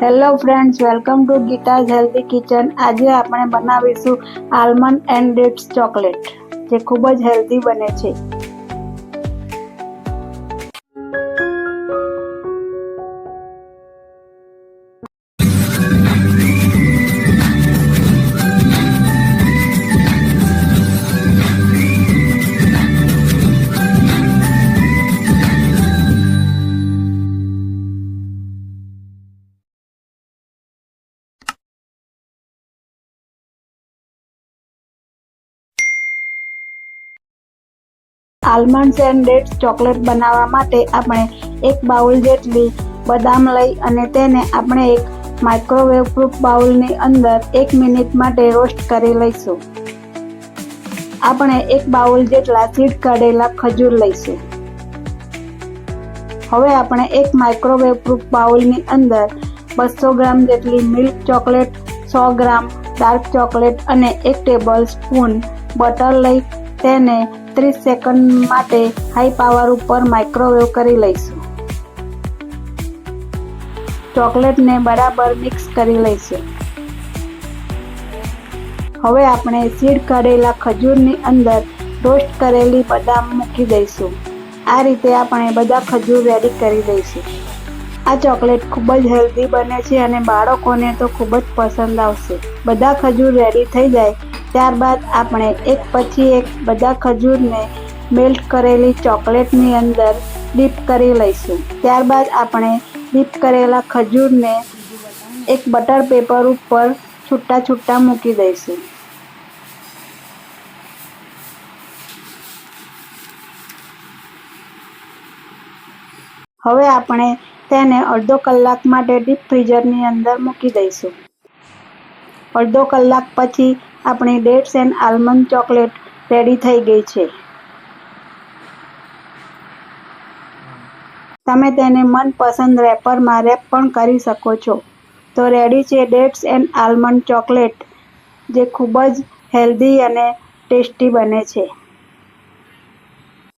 Hello friends, welcome to Geeta's healthy kitchen. આજે આપણે બનાવીશું આલમંડ એન્ડ ડેટ્સ ચોકલેટ, જે ખૂબ જ હેલ્ધી બને છે। આલમંડ્સ એન્ડ ડેટ્સ ચોકલેટ બનાવવા માટે આપણે એક બાઉલ જેટલી બદામ લઈ અને તેને આપણે એક માઇક્રોવેવ પ્રૂફ બાઉલની અંદર 1 મિનિટ માટે રોસ્ટ કરી લઈશું। આપણે એક બાઉલ જેટલા સીડ કાઢેલા ખજૂર લઈશું। હવે આપણે એક માઇક્રોવેવ પ્રૂફ બાઉલની અંદર 200 ગ્રામ જેટલી મિલ્ક ચોકલેટ, 100 ગ્રામ ડાર્ક ચોકલેટ અને 1 ટેબલ સ્પૂન બટર લઈ તેને 30 સેકન્ડ માટે હાઈ પાવર ઉપર માઇક્રોવેવ કરી લઈશું। ચોકલેટને બરાબર મિક્સ કરી લઈશું। હવે આપણે સીડ કાઢેલા ખજૂરની અંદર રોસ્ટ કરેલી બદામ મૂકી દઈશું। આ રીતે આપણે બધા ખજૂર રેડી કરી દઈશું। આ ચોકલેટ ખૂબ જ હેલ્ધી બને છે અને બાળકોને તો ખૂબ જ પસંદ આવશે। બધા ખજૂર રેડી થઈ જાય ત્યારબાદ આપણે એક પછી એક બધા ખજૂરને મેલ્ટ કરેલી ચોકલેટની અંદર ડીપ કરી લઈશું। ત્યારબાદ આપણે ડીપ કરેલા ખજૂરને એક બટર પેપર ઉપર છૂટા છૂટા મૂકી દઈશું। હવે આપણે તેને અડધો કલાક માટે ડીપ ફ્રીઝરની અંદર મૂકી દઈશું। અડધો કલાક પછી આપણી dates and almond chocolate ready થઈ ગઈ છે। તમે તેને મનપસંદ રેપરમાં રેપ પણ કરી શકો છો। તો રેડી છે ડેટ્સ એન્ડ આલમંડ ચોકલેટ, જે ખૂબ જ હેલ્ધી અને ટેસ્ટી બને છે।